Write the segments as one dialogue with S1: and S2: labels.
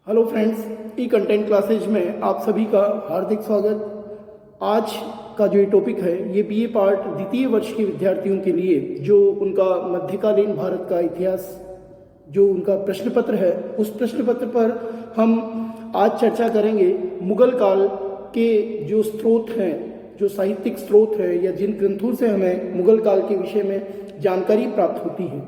S1: Hello friends, ई content classes में आप सभी का हार्दिक स्वागत। आज का जो ये टॉपिक है ये बीए पार्ट द्वितीय वर्ष के विद्यार्थियों के लिए जो उनका मध्यकालीन भारत का इतिहास जो उनका प्रश्न पत्र है उस प्रश्न पत्र पर हम आज चर्चा करेंगे। मुगल काल के जो स्रोत हैं, जो साहित्यिक स्रोत हैं या जिन ग्रंथों से हमें मुगल काल के विषय में जानकारी प्राप्त होती है।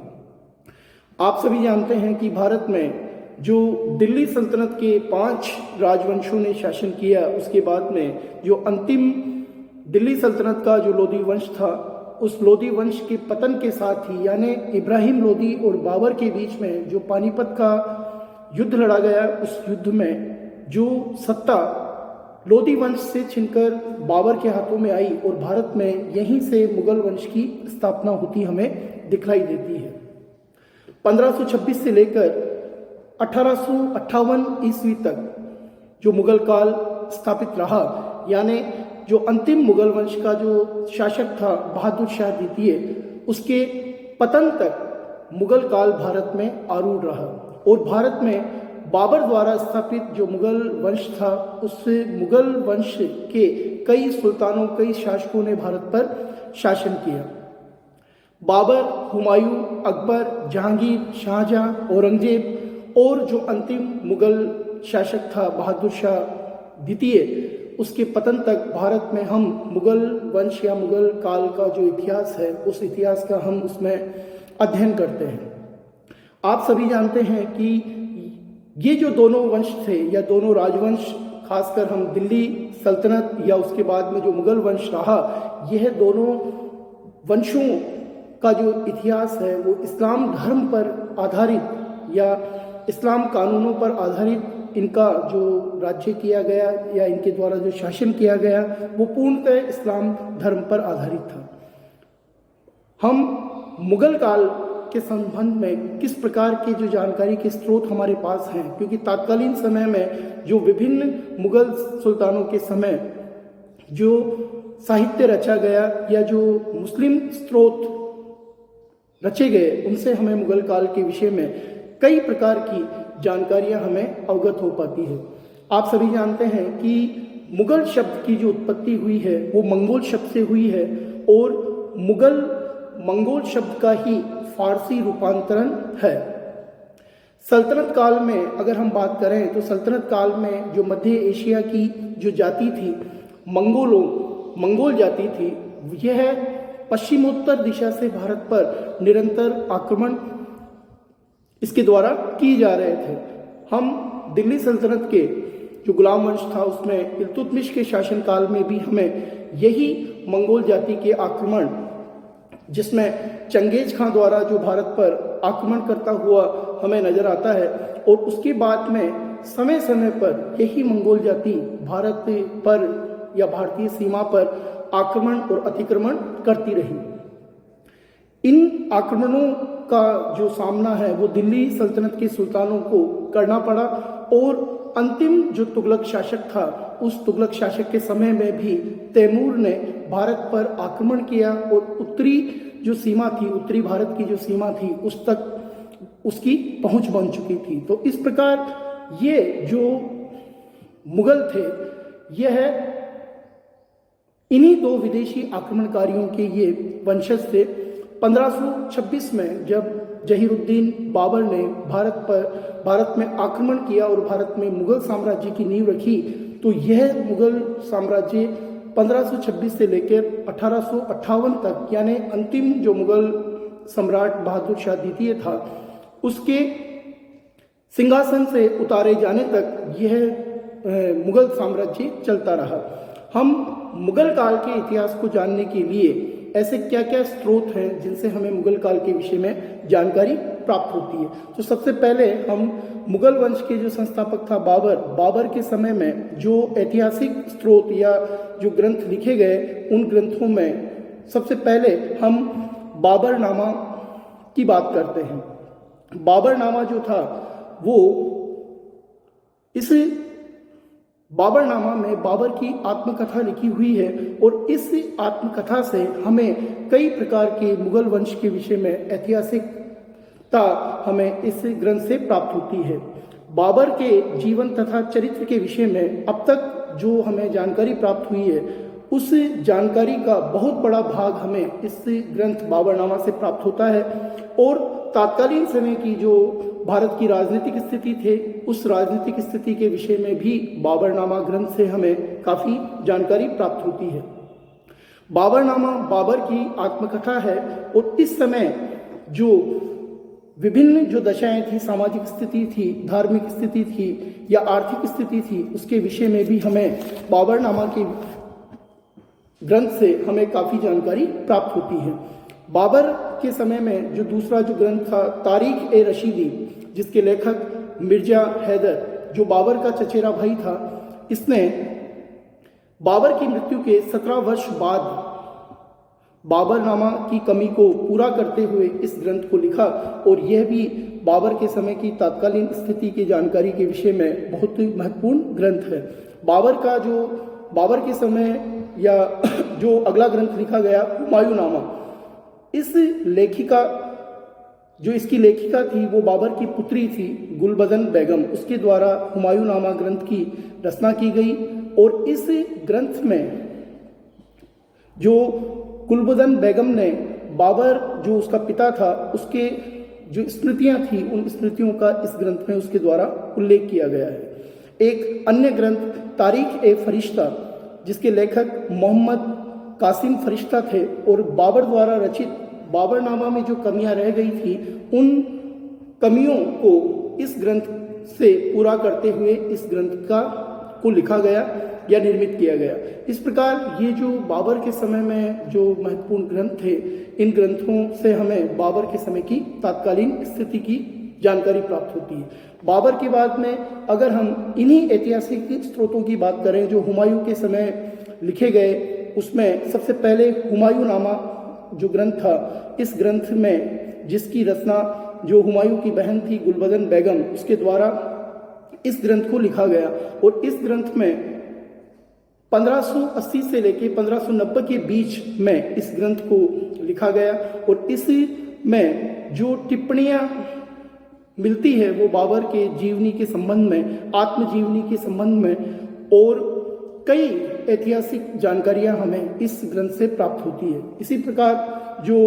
S1: आप सभी जानते हैं कि भारत में जो दिल्ली सल्तनत के 5 राजवंशों ने शासन किया, उसके बाद में जो अंतिम दिल्ली सल्तनत का जो लोधी वंश था, उस लोधी वंश के पतन के साथ ही यानी इब्राहिम लोधी और बाबर के बीच में जो पानीपत का युद्ध लड़ा गया, उस युद्ध में जो सत्ता लोधी वंश से छिनकर बाबर के हाथों में आई और भारत में यहीं से मुगल वंश की स्थापना होती हमें दिखलाई देती है। 1526 से लेकर 1858 ईस्वी तक जो मुगल काल स्थापित रहा, यानी जो अंतिम मुगल वंश का जो शासक था बहादुर शाह द्वितीय, उसके पतन तक मुगल काल भारत में आरूढ़ रहा और भारत में बाबर द्वारा स्थापित जो मुगल वंश था, उससे मुगल वंश के कई सुल्तानों, कई शासकों ने भारत पर शासन किया। बाबर, हुमायूं, अकबर, जहांगीर, शाहजहां, औरंगजेब और जो अंतिम मुगल शासक था बहादुर शाह द्वितीय, उसके पतन तक भारत में हम मुगल वंश या मुगल काल का जो इतिहास है उस इतिहास का हम उसमें अध्ययन करते हैं। आप सभी जानते हैं कि ये जो दोनों वंश थे या दोनों राजवंश, खासकर हम दिल्ली सल्तनत या उसके बाद में जो मुगल वंश रहा, यह दोनों वंशों का जो इतिहास है वो इस्लाम धर्म पर आधारित या इस्लाम कानूनों पर आधारित इनका जो राज्य किया गया या इनके द्वारा जो शासन किया गया वो पूर्णतः इस्लाम धर्म पर आधारित था। हम मुगल काल के संबंध में किस प्रकार के जो जानकारी के स्रोत हमारे पास हैं, क्योंकि तत्कालीन समय में जो विभिन्न मुगल सुल्तानों के समय जो साहित्य रचा गया या जो मुस्लिम स्रोत रचे गए, उनसे हमें मुगल काल के विषय में कई प्रकार की जानकारियां हमें अवगत हो पाती है। आप सभी जानते हैं कि मुगल शब्द की जो उत्पत्ति हुई है वो मंगोल शब्द से हुई है और मुगल मंगोल शब्द का ही फारसी रूपांतरण है। सल्तनत काल में अगर हम बात करें तो सल्तनत काल में जो मध्य एशिया की जो जाति थी, मंगोल जाति थी, यह पश्चिमोत्तर दिशा से भारत पर निरंतर आक्रमण इसके द्वारा किए जा रहे थे। हम दिल्ली सल्तनत के जो गुलाम वंश था उसमें इल्तुतमिश के शासनकाल में भी हमें यही मंगोल जाति के आक्रमण, जिसमें चंगेज खां द्वारा जो भारत पर आक्रमण करता हुआ हमें नजर आता है, और उसके बाद में समय समय पर यही मंगोल जाति भारत पर या भारतीय सीमा पर आक्रमण और अतिक्रमण करती रही। इन आक्रमणों का जो सामना है वो दिल्ली सल्तनत के सुल्तानों को करना पड़ा और अंतिम जो तुगलक शासक था, उस तुगलक शासक के समय में भी तैमूर ने भारत पर आक्रमण किया और उत्तरी जो सीमा थी, उत्तरी भारत की जो सीमा थी, उस तक उसकी पहुंच बन चुकी थी। तो इस प्रकार ये जो मुगल थे, यह इन्हीं दो विदेशी आक्रमणकारियों के ये वंशज थे। 1526 में जब जहीरुद्दीन बाबर ने भारत में आक्रमण किया और भारत में मुगल साम्राज्य की नींव रखी, तो यह मुगल साम्राज्य 1526 से लेकर 1858 तक, यानी अंतिम जो मुगल सम्राट बहादुर शाह द्वितीय था, उसके सिंहासन से उतारे जाने तक यह मुगल साम्राज्य चलता रहा। हम मुगल काल के इतिहास को जानने के लिए ऐसे क्या क्या स्रोत हैं जिनसे हमें मुगल काल के विषय में जानकारी प्राप्त होती है। तो सबसे पहले हम मुगल वंश के जो संस्थापक था बाबर के समय में जो ऐतिहासिक स्रोत या जो ग्रंथ लिखे गए, उन ग्रंथों में सबसे पहले हम बाबरनामा की बात करते हैं। बाबरनामा जो था वो इस बाबरनामा में बाबर की आत्मकथा लिखी हुई है और इस आत्मकथा से हमें कई प्रकार के मुगल वंश के विषय में ऐतिहासिकता हमें इस ग्रंथ से प्राप्त होती है। बाबर के जीवन तथा चरित्र के विषय में अब तक जो हमें जानकारी प्राप्त हुई है, उस जानकारी का बहुत बड़ा भाग हमें इस ग्रंथ बाबरनामा से प्राप्त होता है। और तात्कालीन समय की जो भारत की राजनीतिक स्थिति थे, उस राजनीतिक स्थिति के विषय में भी बाबरनामा ग्रंथ से हमें काफ़ी जानकारी प्राप्त होती है। बाबरनामा बाबर की आत्मकथा है और इस समय जो विभिन्न जो दशाएं थी, सामाजिक स्थिति थी, धार्मिक स्थिति थी या आर्थिक स्थिति थी, उसके विषय में भी हमें बाबरनामा के ग्रंथ से हमें काफ़ी जानकारी प्राप्त होती है। बाबर के समय में जो दूसरा जो ग्रंथ था तारीख ए रशीदी, जिसके लेखक मिर्जा हैदर, जो बाबर का चचेरा भाई था, इसने बाबर की मृत्यु के 17 वर्ष बाद बाबरनामा की कमी को पूरा करते हुए इस ग्रंथ को लिखा। और यह भी बाबर के समय की तात्कालीन स्थिति की जानकारी के विषय में बहुत महत्वपूर्ण ग्रंथ है। बाबर के समय या जो अगला ग्रंथ लिखा गया हुमायूंनामा, इस लेखिका जो इसकी लेखिका थी वो बाबर की पुत्री थी गुलबदन बेगम, उसके द्वारा हुमायूंनामा ग्रंथ की रचना की गई। और इस ग्रंथ में जो गुलबदन बेगम ने बाबर जो उसका पिता था उसके जो स्मृतियां थी, उन स्मृतियों का इस ग्रंथ में उसके द्वारा उल्लेख किया गया है। एक अन्य ग्रंथ तारीख ए फरिश्ता, जिसके लेखक मोहम्मद कासिम फरिश्ता थे और बाबर द्वारा रचित बाबरनामा में जो कमियां रह गई थी, उन कमियों को इस ग्रंथ से पूरा करते हुए इस ग्रंथ को लिखा गया या निर्मित किया गया। इस प्रकार ये जो बाबर के समय में जो महत्वपूर्ण ग्रंथ थे, इन ग्रंथों से हमें बाबर के समय की तात्कालीन स्थिति की जानकारी प्राप्त होती है। बाबर के बाद में अगर हम इन्हीं ऐतिहासिक स्रोतों की बात करें जो हुमायूं के समय लिखे गए, उसमें सबसे पहले हुमायूंनामा जो ग्रंथ था, इस ग्रंथ में जिसकी रचना जो हुमायूं की बहन थी गुलबदन बेगम, उसके द्वारा इस ग्रंथ को लिखा गया। और इस ग्रंथ में 1580 से लेकर 1590 के बीच में इस ग्रंथ को लिखा गया। और इसमें जो टिप्पणियां मिलती है वो बाबर के जीवनी के संबंध में, आत्मजीवनी के संबंध में, और कई ऐतिहासिक जानकारियां हमें इस ग्रंथ से प्राप्त होती है। इसी प्रकार जो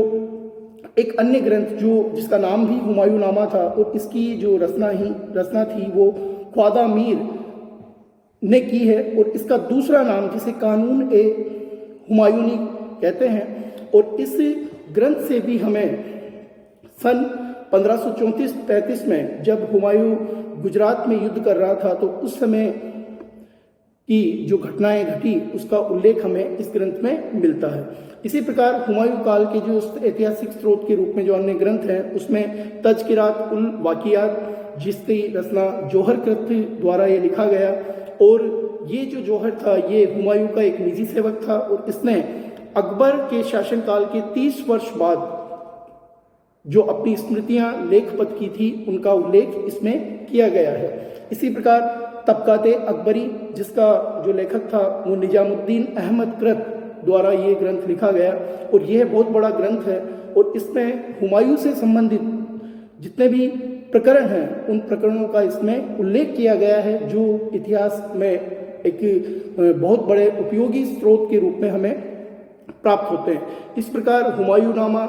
S1: एक अन्य ग्रंथ जिसका नाम भी हुमायूंनामा था और इसकी जो रचना थी वो ख्वाजा मीर ने की है, और इसका दूसरा नाम जिसे कानून ए हुमायूनी कहते हैं। और इस ग्रंथ से भी हमें सन 1534-35 में जब हुमायूं गुजरात में युद्ध कर रहा था, तो उस समय की जो घटनाएं घटी उसका उल्लेख हमें इस ग्रंथ में मिलता है। इसी प्रकार हुमायूं काल के जो ऐतिहासिक स्रोत के रूप में जो अन्य ग्रंथ हैं, उसमें तज़किरात उल वाक़ियात, जिसकी रचना जौहर कृत द्वारा ये लिखा गया। और ये जो जौहर था ये हुमायूं का एक निजी सेवक था और इसने अकबर के शासनकाल के 30 वर्ष बाद जो अपनी स्मृतियां लेखपत की थी, उनका उल्लेख इसमें किया गया है। इसी प्रकार तबकाते अकबरी, जिसका जो लेखक था वो निजामुद्दीन अहमद कृत द्वारा ये ग्रंथ लिखा गया। और यह बहुत बड़ा ग्रंथ है और इसमें हुमायूं से संबंधित जितने भी प्रकरण हैं, उन प्रकरणों का इसमें उल्लेख किया गया है, जो इतिहास में एक बहुत बड़े उपयोगी स्रोत के रूप में हमें प्राप्त होते हैं। इस प्रकार हुमायूंनामा,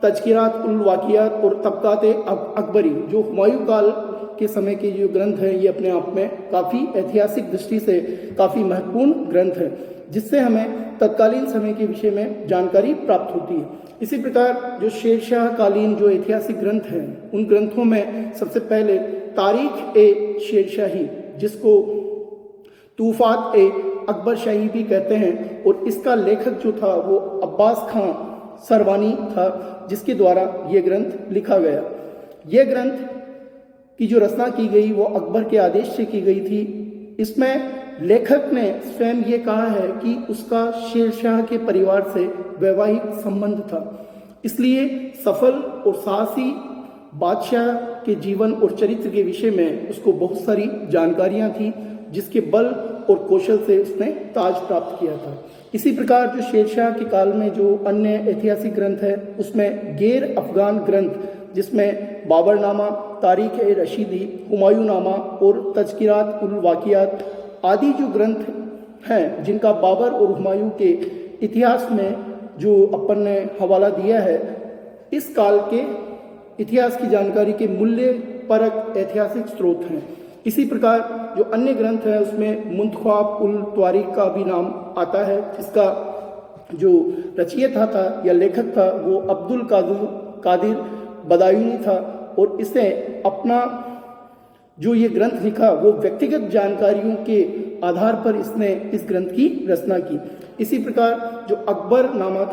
S1: तज़किरात उल वाक़ियात और तबकाते अकबरी, जो हुमायूं काल के समय के जो ग्रंथ हैं, ये अपने आप में काफ़ी ऐतिहासिक दृष्टि से काफ़ी महत्वपूर्ण ग्रंथ हैं, जिससे हमें तत्कालीन समय के विषय में जानकारी प्राप्त होती है। इसी प्रकार जो शेरशाह कालीन जो ऐतिहासिक ग्रंथ हैं, उन ग्रंथों में सबसे पहले तारीख ए शेरशाही, जिसको तूफ़ात ए अकबर शाही भी कहते हैं, और इसका लेखक जो था वो अब्बास खां सरवानी था, जिसके द्वारा ये ग्रंथ लिखा गया। ये ग्रंथ की जो रचना की गई वो अकबर के आदेश से की गई थी। इसमें लेखक ने स्वयं ये कहा है कि उसका शेरशाह के परिवार से वैवाहिक संबंध था, इसलिए सफल और साहसी बादशाह के जीवन और चरित्र के विषय में उसको बहुत सारी जानकारियां थी, जिसके बल और कौशल से उसने ताज प्राप्त किया था। इसी प्रकार जो शेरशाह के काल में जो अन्य ऐतिहासिक ग्रंथ है, उसमें गैर अफगान ग्रंथ, जिसमें बाबरनामा तारीख ए रशीदी, हुमायूं नामा और तज़किरात उल वाक़ियात आदि जो ग्रंथ हैं जिनका बाबर और हुमायूं के इतिहास में जो अपन ने हवाला दिया है, इस काल के इतिहास की जानकारी के मूल्य परक ऐतिहासिक स्रोत हैं। इसी प्रकार जो अन्य ग्रंथ हैं उसमें मुंतख्वाब उल तवारीख का भी नाम आता है, जिसका जो रचयिता था या लेखक था वो अब्दुल कादिर बदायूनी था, और इसने अपना जो ये ग्रंथ लिखा वो व्यक्तिगत जानकारियों के आधार पर इसने इस ग्रंथ की रचना की। इसी प्रकार जो अकबरनामा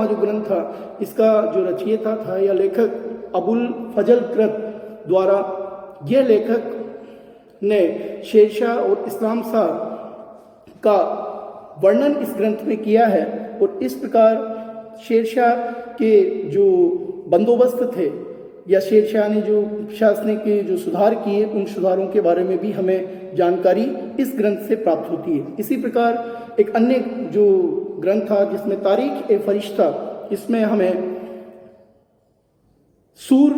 S1: जो ग्रंथ था, इसका जो रचयिता था या लेखक अबुल फजल कृत द्वारा, यह लेखक ने शेरशाह और इस्लाम शाह का वर्णन इस ग्रंथ में किया है, और इस प्रकार शेरशाह के जो बंदोबस्त थे या शेरशाह ने जो प्रशासनिक के जो सुधार किए, उन सुधारों के बारे में भी हमें जानकारी इस ग्रंथ से प्राप्त होती है। इसी प्रकार एक अन्य जो ग्रंथ था जिसमें तारीख ए फरिश्ता, इसमें हमें सूर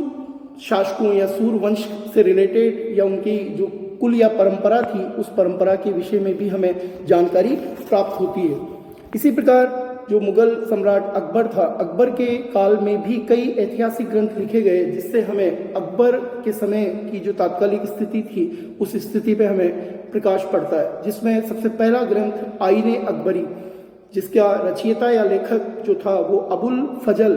S1: शासकों या सूर वंश से रिलेटेड या उनकी जो कुल या परंपरा थी, उस परंपरा के विषय में भी हमें जानकारी प्राप्त होती है। इसी प्रकार जो मुगल सम्राट अकबर था, अकबर के काल में भी कई ऐतिहासिक ग्रंथ लिखे गए, जिससे हमें अकबर के समय की जो तात्कालिक स्थिति थी उस स्थिति पे हमें प्रकाश पड़ता है। जिसमें सबसे पहला ग्रंथ आईने अकबरी, जिसका रचयिता या लेखक जो था वो अबुल फजल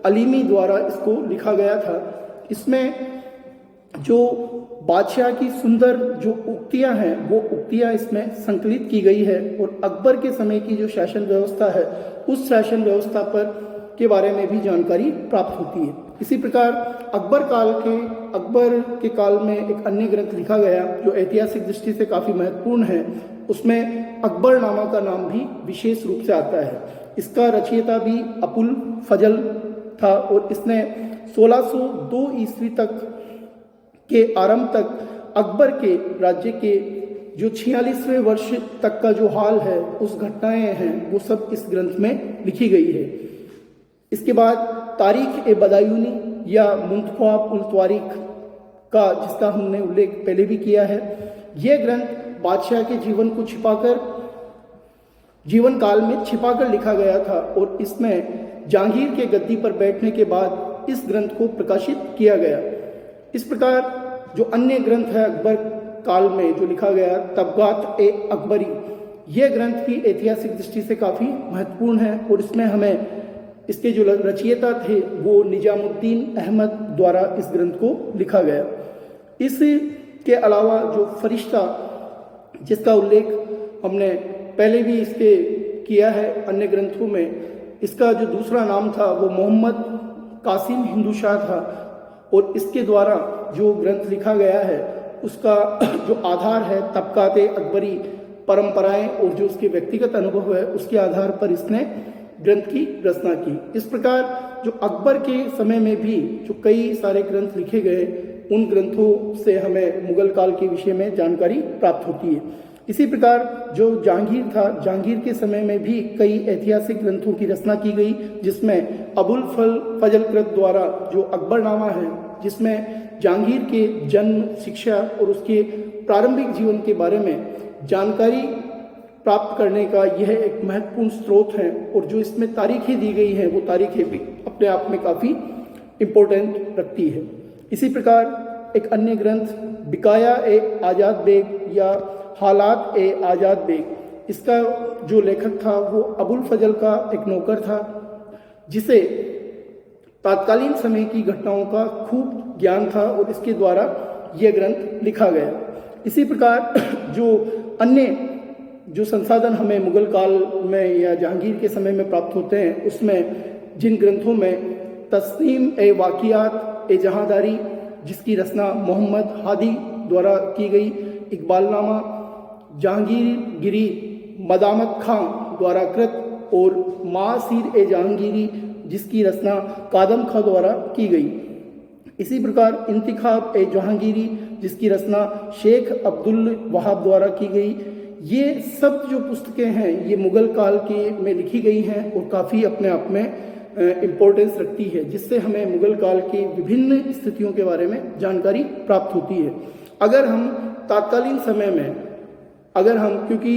S1: अलीमी द्वारा इसको लिखा गया था। इसमें जो बादशाह की सुंदर जो उक्तियां हैं वो उक्तियां इसमें संकलित की गई है, और अकबर के समय की जो शासन व्यवस्था है उस शासन व्यवस्था पर के बारे में भी जानकारी प्राप्त होती है। इसी प्रकार अकबर के काल में एक अन्य ग्रंथ लिखा गया जो ऐतिहासिक दृष्टि से काफ़ी महत्वपूर्ण है, उसमें अकबरनामा का नाम भी विशेष रूप से आता है। इसका रचयिता भी अबुल फजल था, और इसने 1602 ईस्वी तक के आरंभ तक अकबर के राज्य के जो 46वें वर्ष तक का जो हाल है, उस घटनाएं हैं, वो सब इस ग्रंथ में लिखी गई है। इसके बाद तारीख ए बदायूनी या मुंतख्वाब उल तवारीख का, जिसका हमने उल्लेख पहले भी किया है, यह ग्रंथ बादशाह के जीवन काल में छिपाकर लिखा गया था, और इसमें जहांगीर के गद्दी पर बैठने के बाद इस ग्रंथ को प्रकाशित किया गया। इस प्रकार जो अन्य ग्रंथ है अकबर काल में जो लिखा गया, तबगात ए अकबरी, यह ग्रंथ भी ऐतिहासिक दृष्टि से काफ़ी महत्वपूर्ण है, और इसमें हमें इसके जो रचयिता थे वो निजामुद्दीन अहमद द्वारा इस ग्रंथ को लिखा गया। इसके अलावा जो फरिश्ता, जिसका उल्लेख हमने पहले भी इसके किया है अन्य ग्रंथों में, इसका जो दूसरा नाम था वो मोहम्मद कासिम हिंदू शाह था, और इसके द्वारा जो ग्रंथ लिखा गया है उसका जो आधार है तबकाते अकबरी परंपराएं और जो उसके व्यक्तिगत अनुभव है उसके आधार पर इसने ग्रंथ की रचना की। इस प्रकार जो अकबर के समय में भी जो कई सारे ग्रंथ लिखे गए, उन ग्रंथों से हमें मुगल काल के विषय में जानकारी प्राप्त होती है। इसी प्रकार जो जहांगीर था, जहांगीर के समय में भी कई ऐतिहासिक ग्रंथों की रचना की गई, जिसमें अबुल फजल कृत द्वारा जो अकबरनामा है, जिसमें जहांगीर के जन्म, शिक्षा और उसके प्रारंभिक जीवन के बारे में जानकारी प्राप्त करने का यह एक महत्वपूर्ण स्रोत है, और जो इसमें तारीखें दी गई हैं वो तारीखें भी अपने आप में काफ़ी इम्पोर्टेंट रखती है। इसी प्रकार एक अन्य ग्रंथ बिकाया ए आज़ाद बेग या हालात ए आज़ाद बेग, इसका जो लेखक था वो अबुल फजल का एक नौकर था, जिसे तात्कालीन समय की घटनाओं का खूब ज्ञान था, और इसके द्वारा यह ग्रंथ लिखा गया। इसी प्रकार जो अन्य जो संसाधन हमें मुगल काल में या जहांगीर के समय में प्राप्त होते हैं, उसमें जिन ग्रंथों में तस्नीम ए वाक़ियात ए जहांदारी, जिसकी रचना मोहम्मद हादी द्वारा की गई, इकबालनामा जहांगीरगिरी मदामत खां द्वारा कृत, और मासीर ए जहांगीरी, जिसकी रचना कादम खां द्वारा की गई। इसी प्रकार इंतिखाब ए जहांगीरी, जिसकी रचना शेख अब्दुल वहाब द्वारा की गई। ये सब जो पुस्तकें हैं ये मुगल काल के में लिखी गई हैं और काफ़ी अपने आप में इम्पोर्टेंस रखती है, जिससे हमें मुगल काल की विभिन्न स्थितियों के बारे में जानकारी प्राप्त होती है। अगर हम तत्कालीन समय में क्योंकि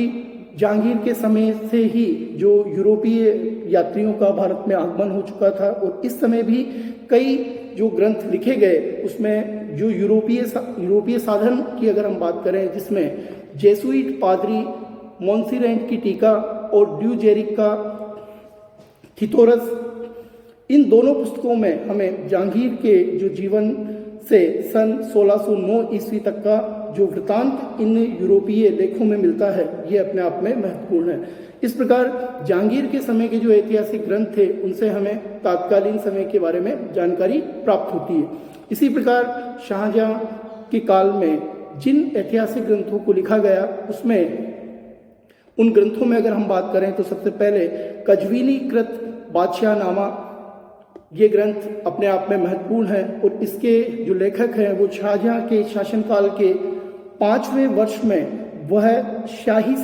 S1: जहांगीर के समय से ही जो यूरोपीय यात्रियों का भारत में आगमन हो चुका था और इस समय भी कई जो ग्रंथ लिखे गए उसमें जो यूरोपीय साधन की अगर हम बात करें, जिसमें जेसुइट पादरी मोन्सिरेंट की टीका और ड्यूजेरिक का थिथोरस, इन दोनों पुस्तकों में हमें जहांगीर के जो जीवन से सन 1609 ईस्वी तक का जो वृतांत इन यूरोपीय लेखों में मिलता है, ये अपने आप में महत्वपूर्ण है। इस प्रकार जहांगीर के समय के जो ऐतिहासिक ग्रंथ थे उनसे हमें तत्कालीन समय के बारे में जानकारी प्राप्त होती है। इसी प्रकार शाहजहां के काल में जिन ऐतिहासिक ग्रंथों को लिखा गया उसमें उन ग्रंथों में अगर हम बात करें तो सबसे पहले कजवीनी कृत बादशाहनामा, ये ग्रंथ अपने आप में महत्वपूर्ण है और इसके जो लेखक हैं वो शाहजहां के शासनकाल के 5वें वर्ष में वह शाही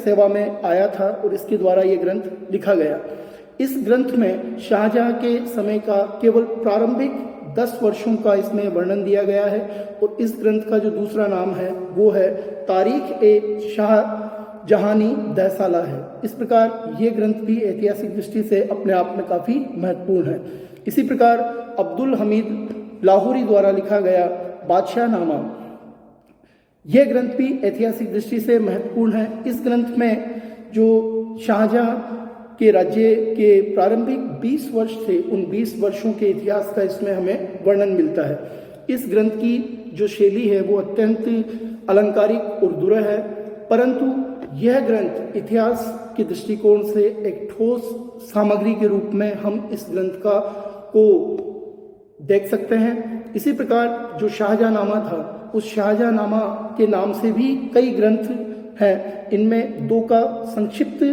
S1: सेवा में आया था और इसके द्वारा ये ग्रंथ लिखा गया। इस ग्रंथ में शाहजहां के समय का केवल प्रारंभिक 10 वर्षों का इसमें वर्णन दिया गया है और इस ग्रंथ का जो दूसरा नाम है वो है तारीख ए शाहजहानी दहसाला है। इस प्रकार ये ग्रंथ भी ऐतिहासिक दृष्टि से अपने आप में काफ़ी महत्वपूर्ण है। इसी प्रकार अब्दुल हमीद लाहौरी द्वारा लिखा गया बादशाहनामा, यह ग्रंथ भी ऐतिहासिक दृष्टि से महत्वपूर्ण है। इस ग्रंथ में जो शाहजहां के राज्य के प्रारंभिक 20 वर्ष थे, उन 20 वर्षों के इतिहास का इसमें हमें वर्णन मिलता है। इस ग्रंथ की जो शैली है वो अत्यंत अलंकारिक और दुरह है, परंतु यह ग्रंथ इतिहास के दृष्टिकोण से एक ठोस सामग्री के रूप में हम इस ग्रंथ को देख सकते हैं। इसी प्रकार जो शाहजहांनामा था, उस शाहजहांनामा के नाम से भी कई ग्रंथ हैं। इनमें 2 का संक्षिप्त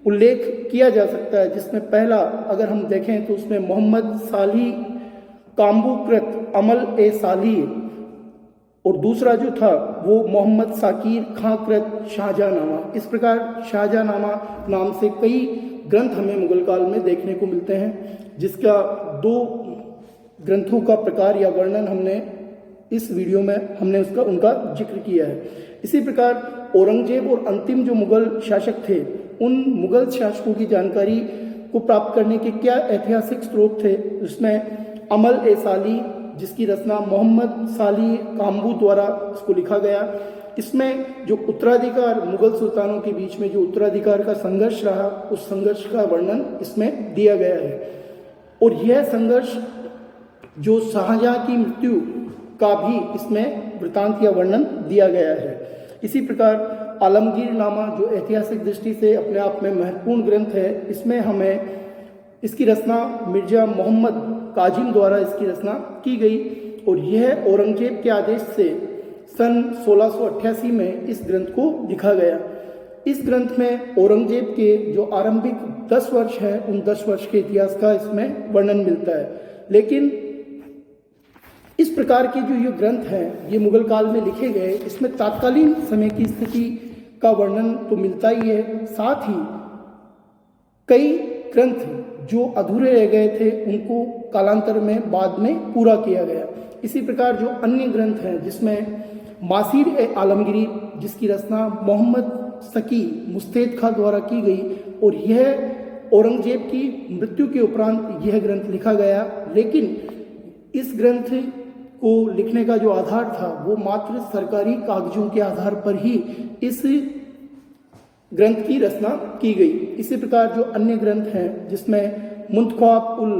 S1: उल्लेख किया जा सकता है, जिसमें पहला अगर हम देखें तो उसमें मोहम्मद साली काम्बूकृत अमल ए साली और दूसरा जो था वो मोहम्मद साकिर खां कृत शाहजहांनामा। इस प्रकार शाहजहांनामा नाम से कई ग्रंथ हमें मुगल काल में देखने को मिलते हैं, जिसका 2 ग्रंथों का प्रकार या वर्णन हमने इस वीडियो में उनका जिक्र किया है। इसी प्रकार औरंगजेब और अंतिम जो मुगल शासक थे, उन मुगल शासकों की जानकारी को प्राप्त करने के क्या ऐतिहासिक स्रोत थे, उसमें अमल ए साली, जिसकी रचना मोहम्मद साली काम्बू द्वारा इसको लिखा गया। इसमें जो उत्तराधिकार मुगल सुल्तानों के बीच में जो उत्तराधिकार का संघर्ष रहा, उस संघर्ष का वर्णन इसमें दिया गया है और यह संघर्ष जो शाहजहां की मृत्यु का भी इसमें वृतांत या वर्णन दिया गया है। इसी प्रकार आलमगीरनामा जो ऐतिहासिक दृष्टि से अपने आप में महत्वपूर्ण ग्रंथ है, इसमें हमें इसकी रचना मिर्जा मोहम्मद काजिम द्वारा इसकी रचना की गई और यह औरंगजेब के आदेश से सन 1688 में इस ग्रंथ को लिखा गया। इस ग्रंथ में औरंगजेब के जो आरंभिक 10 वर्ष है, उन 10 वर्ष के इतिहास का इसमें वर्णन मिलता है। लेकिन इस प्रकार के जो ये ग्रंथ हैं, ये मुगल काल में लिखे गए, इसमें तत्कालीन समय की स्थिति का वर्णन तो मिलता ही है, साथ ही कई ग्रंथ जो अधूरे रह गए थे उनको कालांतर में बाद में पूरा किया गया। इसी प्रकार जो अन्य ग्रंथ हैं, जिसमें मासीर ए आलमगिरी, जिसकी रचना मोहम्मद सकी मुस्तैद खां द्वारा की गई और यह औरंगजेब की मृत्यु के उपरांत यह ग्रंथ लिखा गया। लेकिन इस ग्रंथ को लिखने का जो आधार था वो मात्र सरकारी कागजों के आधार पर ही इस ग्रंथ की रचना की गई। इसी प्रकार जो अन्य ग्रंथ हैं, जिसमें मुंतख्वाब उल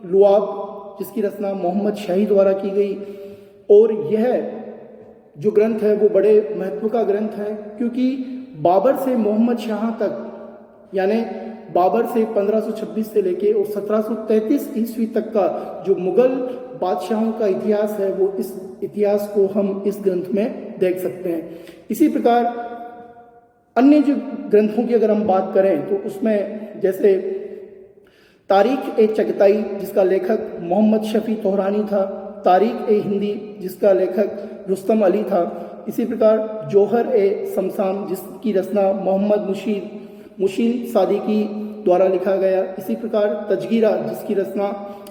S1: लुआब, जिसकी रचना मोहम्मद शाही द्वारा की गई और यह जो ग्रंथ है वो बड़े महत्व का ग्रंथ है, क्योंकि बाबर से मोहम्मद शाह तक, यानी बाबर से 1526 से लेके और 1733 ईस्वी तक का जो मुगल बादशाहों का इतिहास है, वो इस इतिहास को हम इस ग्रंथ में देख सकते हैं। इसी प्रकार अन्य जो ग्रंथों की अगर हम बात करें तो उसमें जैसे तारीख ए चगताई, जिसका लेखक मोहम्मद शफी तोहरानी था, तारीख ए हिंदी, जिसका लेखक रुस्तम अली था। इसी प्रकार जौहर ए शमशान, जिसकी रचना मोहम्मद मुशीन सादिकी द्वारा लिखा गया। इसी प्रकार तजगीरा, जिसकी रचना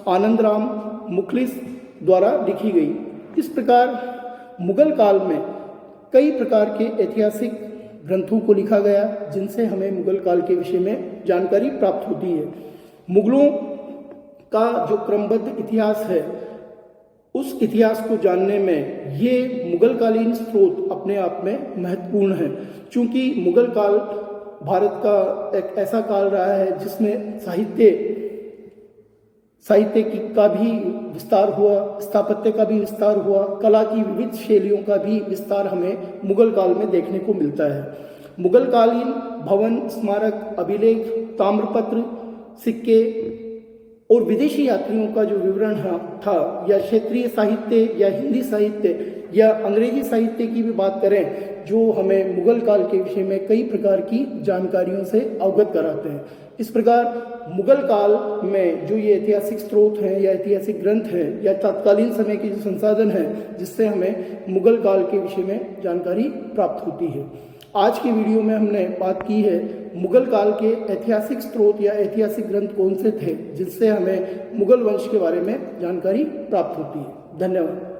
S1: आनंद राम मुखलिस द्वारा लिखी गई। इस प्रकार मुगल काल में कई प्रकार के ऐतिहासिक ग्रंथों को लिखा गया, जिनसे हमें मुगल काल के विषय में जानकारी प्राप्त होती है। मुगलों का जो क्रमबद्ध इतिहास है, उस इतिहास को जानने में ये मुगलकालीन स्रोत अपने आप में महत्वपूर्ण है, क्योंकि मुगल काल भारत का एक ऐसा काल रहा है जिसमें साहित्य का भी विस्तार हुआ, स्थापत्य का भी विस्तार हुआ, कला की विविध शैलियों का भी विस्तार हमें मुगल काल में देखने को मिलता है। मुगल कालीन भवन, स्मारक, अभिलेख, ताम्रपत्र, सिक्के और विदेशी यात्रियों का जो विवरण था, या क्षेत्रीय साहित्य या हिंदी साहित्य या अंग्रेजी साहित्य की भी बात करें, जो हमें मुगल काल के विषय में कई प्रकार की जानकारियों से अवगत कराते हैं। इस प्रकार मुगल काल में जो ये ऐतिहासिक स्रोत हैं या ऐतिहासिक ग्रंथ हैं या तत्कालीन समय के जो संसाधन हैं, जिससे हमें मुगल काल के विषय में जानकारी प्राप्त होती है। आज की वीडियो में हमने बात की है मुगल काल के ऐतिहासिक स्रोत या ऐतिहासिक ग्रंथ कौन से थे, जिससे हमें मुगल वंश के बारे में जानकारी प्राप्त होती है। धन्यवाद।